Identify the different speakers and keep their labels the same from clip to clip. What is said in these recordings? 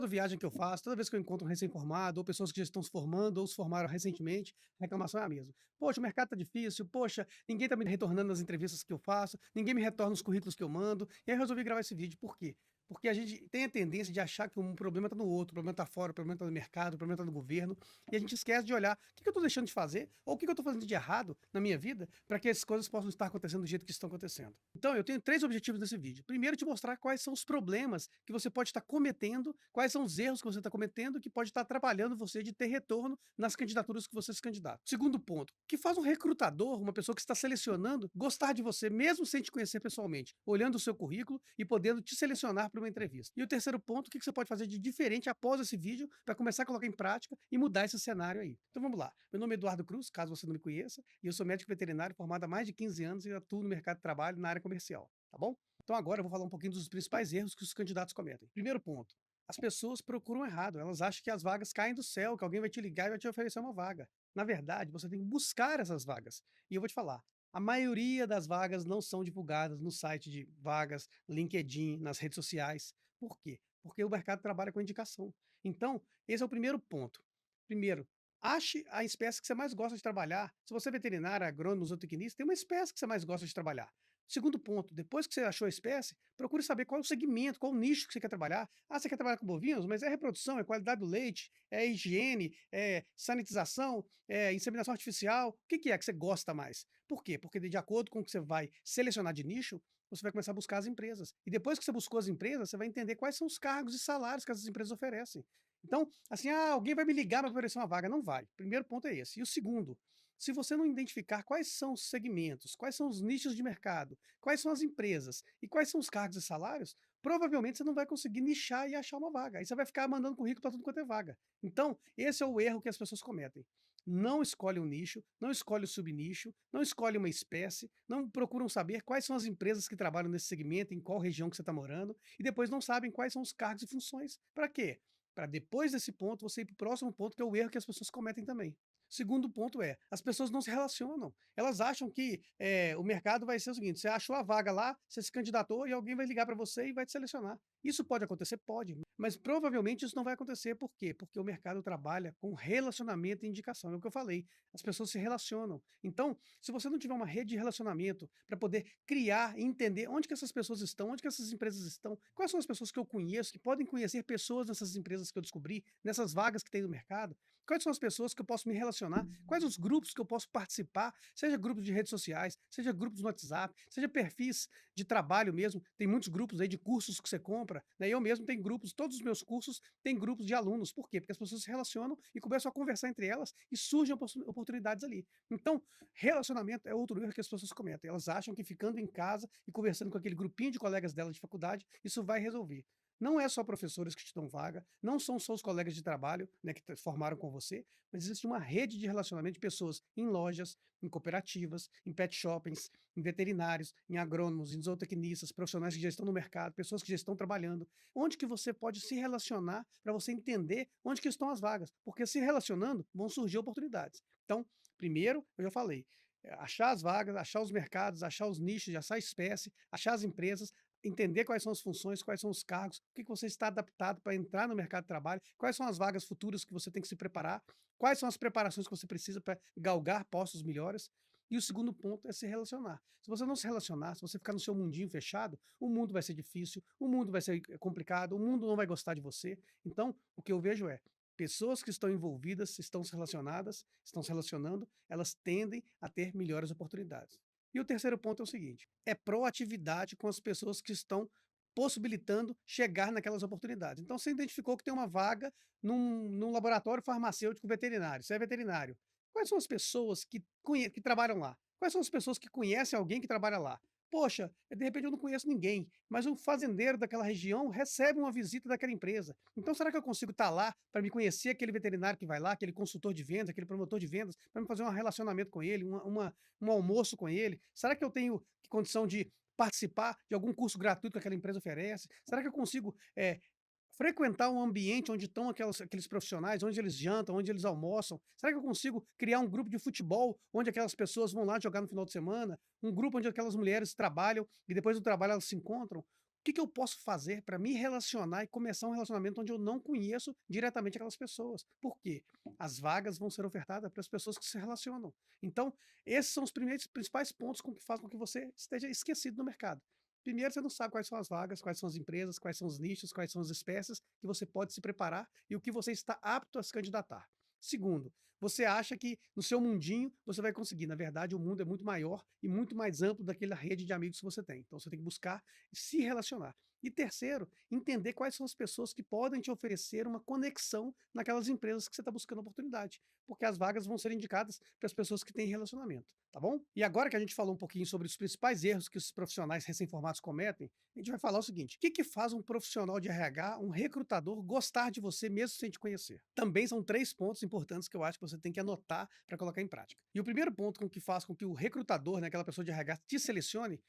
Speaker 1: viagem que eu faço, toda vez que eu encontro um recém-formado, ou pessoas que já estão se formando, ou se formaram recentemente, a reclamação é a mesma. Poxa, o mercado tá difícil, poxa, ninguém tá me retornando nas entrevistas que eu faço, ninguém me retorna os currículos que eu mando. E aí eu resolvi gravar esse vídeo. Por quê? Porque a gente tem a tendência de achar que um problema está no outro, o problema está fora, o problema está no mercado, o problema está no governo, e a gente esquece de olhar o que que eu estou deixando de fazer, ou o que que eu estou fazendo de errado na minha vida, para que as coisas possam estar acontecendo do jeito que estão acontecendo. Então, eu tenho três objetivos nesse vídeo. Primeiro, te mostrar quais são os problemas que você pode estar cometendo, quais são os erros que você está cometendo, que pode estar atrapalhando você de ter retorno nas candidaturas que você se candidata. Segundo ponto, que faz um recrutador, uma pessoa que está selecionando, gostar de você, mesmo sem te conhecer pessoalmente, olhando o seu currículo e podendo te selecionar para uma entrevista. E o terceiro ponto, o que que você pode fazer de diferente após esse vídeo para começar a colocar em prática e mudar esse cenário aí. Então vamos lá. Meu nome é Eduardo Cruz, caso você não me conheça, e eu sou médico veterinário formado há mais de 15 anos e atuo no mercado de trabalho na área comercial, tá bom? Então agora eu vou falar um pouquinho dos principais erros que os candidatos cometem. Primeiro ponto, as pessoas procuram errado, elas acham que as vagas caem do céu, que alguém vai te ligar e vai te oferecer uma vaga. Na verdade, você tem que buscar essas vagas. E eu vou te falar, a maioria das vagas não são divulgadas no site de vagas, LinkedIn, nas redes sociais. Por quê? Porque o mercado trabalha com indicação. Então, esse é o primeiro ponto. Primeiro, ache a espécie que você mais gosta de trabalhar. Se você é veterinário, agrônomo, zootecnista, tem uma espécie que você mais gosta de trabalhar. Segundo ponto, depois que você achou a espécie, procure saber qual é o segmento, qual é o nicho que você quer trabalhar. Ah, você quer trabalhar com bovinos, mas é reprodução, é qualidade do leite, é higiene, é sanitização, é inseminação artificial. O que que é que você gosta mais? Por quê? Porque de acordo com o que você vai selecionar de nicho, você vai começar a buscar as empresas. E depois que você buscou as empresas, você vai entender quais são os cargos e salários que essas empresas oferecem. Então, assim, alguém vai me ligar para oferecer uma vaga. Não vai. O primeiro ponto é esse. E o segundo, se você não identificar quais são os segmentos, quais são os nichos de mercado, quais são as empresas e quais são os cargos e salários, provavelmente você não vai conseguir nichar e achar uma vaga. Aí você vai ficar mandando currículo para tudo quanto é vaga. Então, esse é o erro que as pessoas cometem. Não escolhe um nicho, não escolhe o subnicho, não escolhe uma espécie, não procuram saber quais são as empresas que trabalham nesse segmento, em qual região que você está morando, e depois não sabem quais são os cargos e funções. Para quê? Para depois desse ponto você ir para o próximo ponto, que é o erro que as pessoas cometem também. Segundo ponto é, as pessoas não se relacionam. Elas acham que o mercado vai ser o seguinte: você achou a vaga lá, você se candidatou e alguém vai ligar para você e vai te selecionar. Isso pode acontecer? Pode, mas provavelmente isso não vai acontecer. Por quê? Porque o mercado trabalha com relacionamento e indicação. É o que eu falei. As pessoas se relacionam. Então, se você não tiver uma rede de relacionamento para poder criar e entender onde que essas pessoas estão, onde que essas empresas estão, quais são as pessoas que eu conheço, que podem conhecer pessoas nessas empresas que eu descobri, nessas vagas que tem no mercado, quais são as pessoas que eu posso me relacionar, quais os grupos que eu posso participar, seja grupos de redes sociais, seja grupos no WhatsApp, seja perfis de trabalho mesmo. Tem muitos grupos aí de cursos que você compra, né? Eu mesmo tenho grupos, todos os meus cursos têm grupos de alunos. Por quê? Porque as pessoas se relacionam e começam a conversar entre elas e surgem oportunidades ali. Então, relacionamento é outro erro que as pessoas cometem. Elas acham que ficando em casa e conversando com aquele grupinho de colegas delas de faculdade, isso vai resolver. Não é só professores que te dão vaga, não são só os colegas de trabalho, né, que formaram com você, mas existe uma rede de relacionamento de pessoas em lojas, em cooperativas, em pet shoppings, em veterinários, em agrônomos, em zootecnistas, profissionais que já estão no mercado, pessoas que já estão trabalhando. Onde que você pode se relacionar para você entender onde que estão as vagas? Porque se relacionando, vão surgir oportunidades. Então, primeiro, eu já falei, achar as vagas, achar os mercados, achar os nichos, achar a espécie, achar as empresas, entender quais são as funções, quais são os cargos, o que que você está adaptado para entrar no mercado de trabalho, quais são as vagas futuras que você tem que se preparar, quais são as preparações que você precisa para galgar postos melhores. E o segundo ponto é se relacionar. Se você não se relacionar, se você ficar no seu mundinho fechado, o mundo vai ser difícil, o mundo vai ser complicado, o mundo não vai gostar de você. Então, o que eu vejo é pessoas que estão envolvidas, estão se relacionadas, estão se relacionando, elas tendem a ter melhores oportunidades. E o terceiro ponto é o seguinte: é proatividade com as pessoas que estão possibilitando chegar naquelas oportunidades. Então, você identificou que tem uma vaga num laboratório farmacêutico veterinário. Você é veterinário. Quais são as pessoas que trabalham lá? Quais são as pessoas que conhecem alguém que trabalha lá? Poxa, de repente eu não conheço ninguém, mas o fazendeiro daquela região recebe uma visita daquela empresa. Então, será que eu consigo estar lá para me conhecer aquele veterinário que vai lá, aquele consultor de vendas, aquele promotor de vendas, para me fazer um relacionamento com ele, um almoço com ele? Será que eu tenho condição de participar de algum curso gratuito que aquela empresa oferece? Será que eu consigo frequentar um ambiente onde estão aqueles profissionais, onde eles jantam, onde eles almoçam? Será que eu consigo criar um grupo de futebol onde aquelas pessoas vão lá jogar no final de semana? Um grupo onde aquelas mulheres trabalham e depois do trabalho elas se encontram? que que eu posso fazer para me relacionar e começar um relacionamento onde eu não conheço diretamente aquelas pessoas? Por quê? As vagas vão ser ofertadas para as pessoas que se relacionam. Então, esses são os primeiros principais pontos com que faz com que você esteja esquecido no mercado. Primeiro, você não sabe quais são as vagas, quais são as empresas, quais são os nichos, quais são as espécies que você pode se preparar e o que você está apto a se candidatar. Segundo, você acha que no seu mundinho você vai conseguir. Na verdade, o mundo é muito maior e muito mais amplo daquela rede de amigos que você tem. Então, você tem que buscar se relacionar. E terceiro, entender quais são as pessoas que podem te oferecer uma conexão naquelas empresas que você está buscando oportunidade, porque as vagas vão ser indicadas para as pessoas que têm relacionamento, tá bom? E agora que a gente falou um pouquinho sobre os principais erros que os profissionais recém-formados cometem, a gente vai falar o seguinte: o que que faz um profissional de RH, um recrutador, gostar de você mesmo sem te conhecer? Também são três pontos importantes que eu acho que você tem que anotar para colocar em prática. E o primeiro ponto com que faz com que o recrutador, né, aquela pessoa de RH, te selecione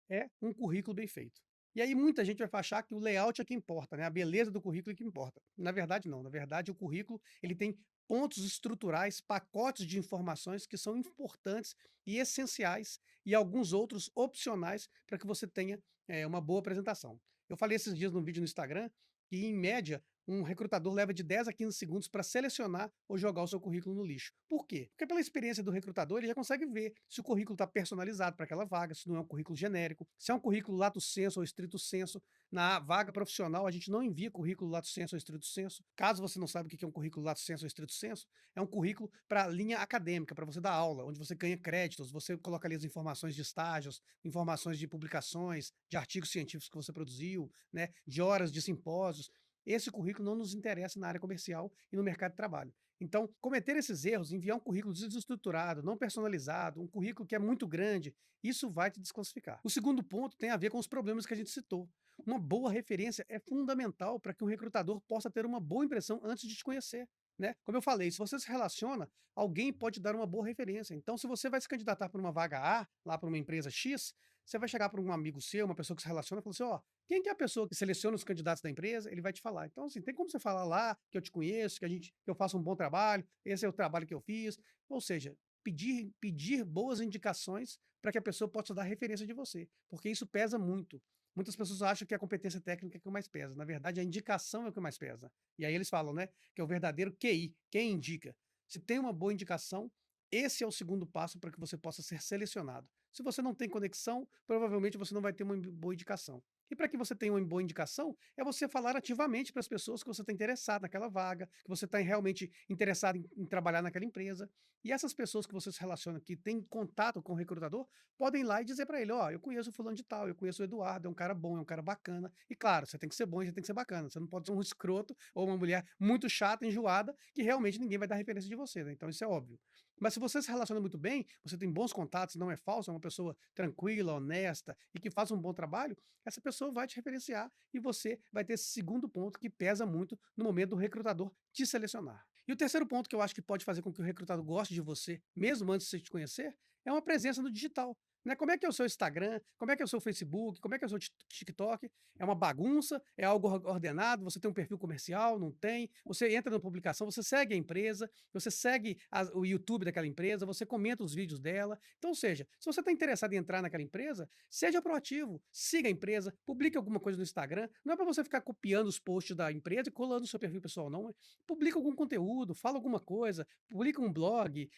Speaker 1: é um currículo bem feito. E aí muita gente vai achar que o layout é que importa, né, a beleza do currículo é que importa. Na verdade não, na verdade o currículo, ele tem pontos estruturais, pacotes de informações que são importantes e essenciais e alguns outros opcionais para que você tenha, uma boa apresentação. Eu falei esses dias num vídeo no Instagram que, em média, um recrutador leva de 10 a 15 segundos para selecionar ou jogar o seu currículo no lixo. Por quê? Porque pela experiência do recrutador, ele já consegue ver se o currículo está personalizado para aquela vaga, se não é um currículo genérico, se é um currículo lato sensu ou estrito sensu. Na vaga profissional, a gente não envia currículo lato sensu ou estrito sensu. Caso você não saiba o que é um currículo lato sensu ou estrito sensu, é um currículo para linha acadêmica, para você dar aula, onde você ganha créditos, você coloca ali as informações de estágios, informações de publicações, de artigos científicos que você produziu, né, de horas de simpósios. Esse currículo não nos interessa na área comercial e no mercado de trabalho. Então, cometer esses erros, enviar um currículo desestruturado, não personalizado, um currículo que é muito grande, isso vai te desclassificar. O segundo ponto tem a ver com os problemas que a gente citou. Uma boa referência é fundamental para que um recrutador possa ter uma boa impressão antes de te conhecer. Né? Como eu falei, se você se relaciona, alguém pode dar uma boa referência. Então, se você vai se candidatar para uma vaga A, lá para uma empresa X, você vai chegar para um amigo seu, uma pessoa que se relaciona, e falar assim: ó, quem que é a pessoa que seleciona os candidatos da empresa? Ele vai te falar. Então, assim, tem como você falar lá que eu te conheço, que eu faço um bom trabalho, esse é o trabalho que eu fiz. Ou seja, pedir boas indicações para que a pessoa possa dar referência de você, porque isso pesa muito. Muitas pessoas acham que a competência técnica é o que mais pesa. Na verdade, a indicação é o que mais pesa. E aí eles falam, né, que é o verdadeiro QI, quem indica. Se tem uma boa indicação, esse é o segundo passo para que você possa ser selecionado. Se você não tem conexão, provavelmente você não vai ter uma boa indicação. E para que você tenha uma boa indicação, é você falar ativamente para as pessoas que você está interessado naquela vaga, que você está realmente interessado em trabalhar naquela empresa. E essas pessoas que você se relaciona, que têm contato com o recrutador, podem ir lá e dizer para ele: ó, eu conheço o fulano de tal, eu conheço o Eduardo, é um cara bom, é um cara bacana. E claro, você tem que ser bom e você tem que ser bacana. Você não pode ser um escroto ou uma mulher muito chata, enjoada, que realmente ninguém vai dar referência de você, né? Então isso é óbvio. Mas se você se relaciona muito bem, você tem bons contatos, não é falso, é uma pessoa tranquila, honesta e que faz um bom trabalho, essa pessoa vai te referenciar e você vai ter esse segundo ponto que pesa muito no momento do recrutador te selecionar. E o terceiro ponto que eu acho que pode fazer com que o recrutador goste de você, mesmo antes de você te conhecer, é uma presença no digital. Né? Como é que é o seu Instagram? Como é que é o seu Facebook? Como é que é o seu TikTok? É uma bagunça? É algo ordenado? Você tem um perfil comercial? Não tem? Você entra na publicação, você segue a empresa, você segue o YouTube daquela empresa, você comenta os vídeos dela. Então, ou seja, se você está interessado em entrar naquela empresa, seja proativo, siga a empresa, publique alguma coisa no Instagram. Não é para você ficar copiando os posts da empresa e colando no seu perfil pessoal, não. Publica algum conteúdo, fala alguma coisa, publica um blog,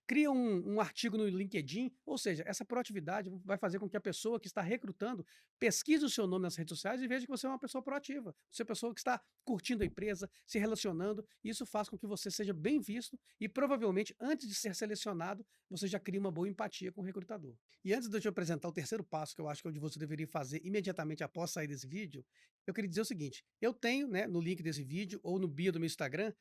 Speaker 1: cria um artigo no LinkedIn. Ou seja, essa proatividade vai fazer com que a pessoa que está recrutando pesquise o seu nome nas redes sociais e veja que você é uma pessoa proativa. Você é uma pessoa que está curtindo a empresa, se relacionando. Isso faz com que você seja bem visto e provavelmente, antes de ser selecionado, você já cria uma boa empatia com o recrutador. E antes de eu te apresentar o terceiro passo, que eu acho que é onde você deveria fazer imediatamente após sair desse vídeo, eu queria dizer o seguinte: eu tenho, né, no link desse vídeo ou no bio do meu Instagram,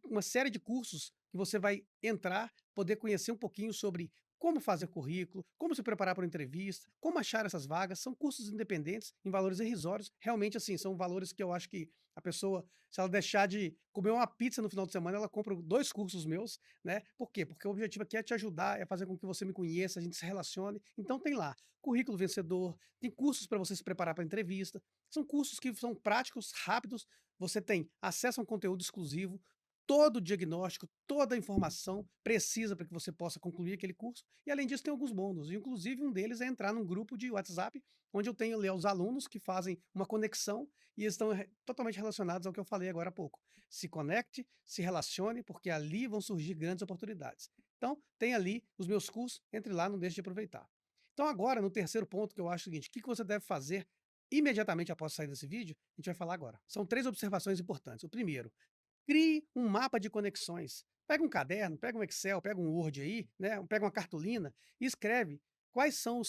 Speaker 1: uma série de cursos que você vai entrar, poder conhecer um pouquinho sobre como fazer currículo, como se preparar para uma entrevista, como achar essas vagas. São cursos independentes, em valores irrisórios. Realmente, assim, são valores que eu acho que a pessoa, se ela deixar de comer uma pizza no final de semana, ela compra 2 cursos meus, né? Por quê? Porque o objetivo aqui é te ajudar, é fazer com que você me conheça, a gente se relacione. Então tem lá, currículo vencedor, tem cursos para você se preparar para a entrevista. São cursos que são práticos, rápidos, você tem acesso a um conteúdo exclusivo, todo o diagnóstico, toda a informação precisa para que você possa concluir aquele curso. E além disso, tem alguns bônus. Inclusive, um deles é entrar num grupo de WhatsApp, onde eu tenho ali os alunos que fazem uma conexão e estão totalmente relacionados ao que eu falei agora há pouco. Se conecte, se relacione, porque ali vão surgir grandes oportunidades. Então, tem ali os meus cursos, entre lá, não deixe de aproveitar. Então, agora, no terceiro ponto, que eu acho o seguinte: o que você deve fazer imediatamente após sair desse vídeo? A gente vai falar agora. São três observações importantes. O primeiro, crie um mapa de conexões. Pega um caderno, pega um Excel, pega um Word aí, né? Pega uma cartolina e escreve quais são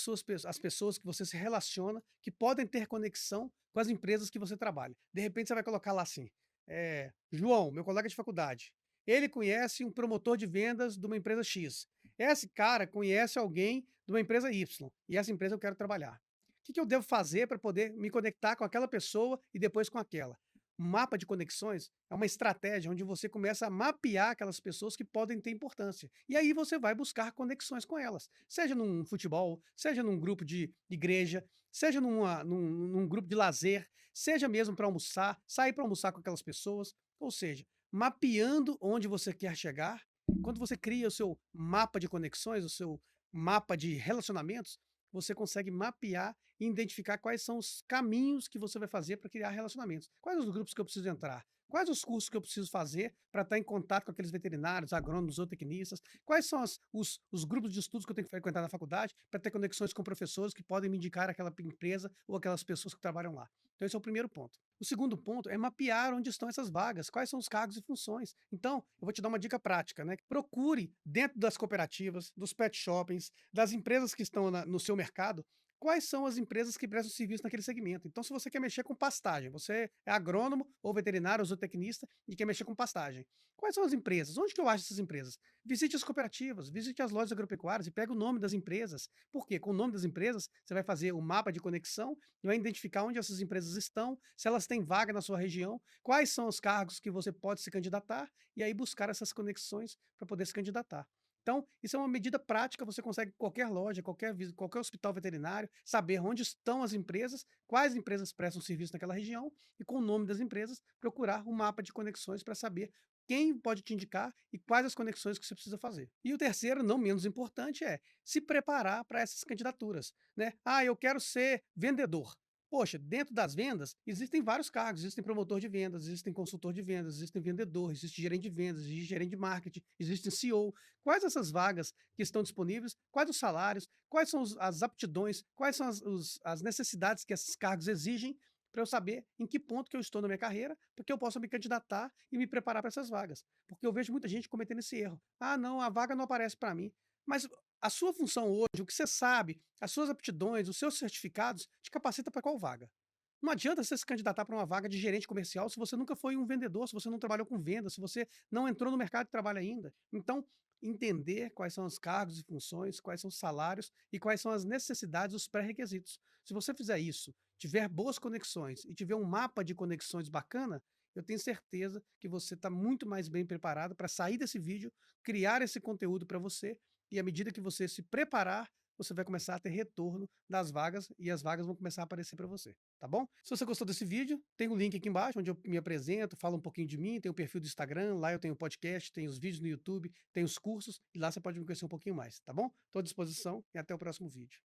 Speaker 1: as pessoas que você se relaciona que podem ter conexão com as empresas que você trabalha. De repente você vai colocar lá assim: João, meu colega de faculdade, ele conhece um promotor de vendas de uma empresa X. Esse cara conhece alguém de uma empresa Y e essa empresa eu quero trabalhar. O que eu devo fazer para poder me conectar com aquela pessoa e depois com aquela? Mapa de conexões é uma estratégia onde você começa a mapear aquelas pessoas que podem ter importância. E aí você vai buscar conexões com elas, seja num futebol, seja num grupo de igreja, seja num grupo de lazer, seja mesmo para almoçar, sair para almoçar com aquelas pessoas. Ou seja, mapeando onde você quer chegar. Quando você cria o seu mapa de conexões, o seu mapa de relacionamentos, você consegue mapear e identificar quais são os caminhos que você vai fazer para criar relacionamentos. Quais os grupos que eu preciso entrar? Quais os cursos que eu preciso fazer para estar em contato com aqueles veterinários, agrônomos, zootecnistas? Quais são os grupos de estudos que eu tenho que frequentar na faculdade para ter conexões com professores que podem me indicar aquela empresa ou aquelas pessoas que trabalham lá? Então, esse é o primeiro ponto. O segundo ponto é mapear onde estão essas vagas, quais são os cargos e funções. Então, eu vou te dar uma dica prática, né? Procure dentro das cooperativas, dos pet shoppings, das empresas que estão no seu mercado, quais são as empresas que prestam serviço naquele segmento. Então, se você quer mexer com pastagem, você é agrônomo ou veterinário ou zootecnista e quer mexer com pastagem, quais são as empresas? Onde que eu acho essas empresas? Visite as cooperativas, visite as lojas agropecuárias e pega o nome das empresas. Por quê? Com o nome das empresas, você vai fazer o mapa de conexão e vai identificar onde essas empresas estão, se elas têm vaga na sua região, quais são os cargos que você pode se candidatar e aí buscar essas conexões para poder se candidatar. Então, isso é uma medida prática, você consegue em qualquer loja, qualquer hospital veterinário, saber onde estão as empresas, quais empresas prestam serviço naquela região e com o nome das empresas, procurar um mapa de conexões para saber quem pode te indicar e quais as conexões que você precisa fazer. E o terceiro, não menos importante, é se preparar para essas candidaturas, né? Ah, eu quero ser vendedor. Poxa, dentro das vendas existem vários cargos, existem promotor de vendas, existem consultor de vendas, existem vendedor, existe gerente de vendas, existe gerente de marketing, existe CEO. Quais essas vagas que estão disponíveis, quais os salários, quais são as aptidões, quais são as necessidades que esses cargos exigem para eu saber em que ponto que eu estou na minha carreira, para que eu possa me candidatar e me preparar para essas vagas. Porque eu vejo muita gente cometendo esse erro. Ah, não, a vaga não aparece para mim. Mas a sua função hoje, o que você sabe, as suas aptidões, os seus certificados, te capacita para qual vaga? Não adianta você se candidatar para uma vaga de gerente comercial se você nunca foi um vendedor, se você não trabalhou com venda, se você não entrou no mercado de trabalho ainda. Então, entender quais são os cargos e funções, quais são os salários e quais são as necessidades, os pré-requisitos. Se você fizer isso, tiver boas conexões e tiver um mapa de conexões bacana, eu tenho certeza que você está muito mais bem preparado para sair desse vídeo, criar esse conteúdo para você e à medida que você se preparar, você vai começar a ter retorno das vagas e as vagas vão começar a aparecer para você, tá bom? Se você gostou desse vídeo, tem o link aqui embaixo onde eu me apresento, falo um pouquinho de mim, tem o perfil do Instagram, lá eu tenho o podcast, tem os vídeos no YouTube, tem os cursos e lá você pode me conhecer um pouquinho mais, tá bom? Estou à disposição e até o próximo vídeo.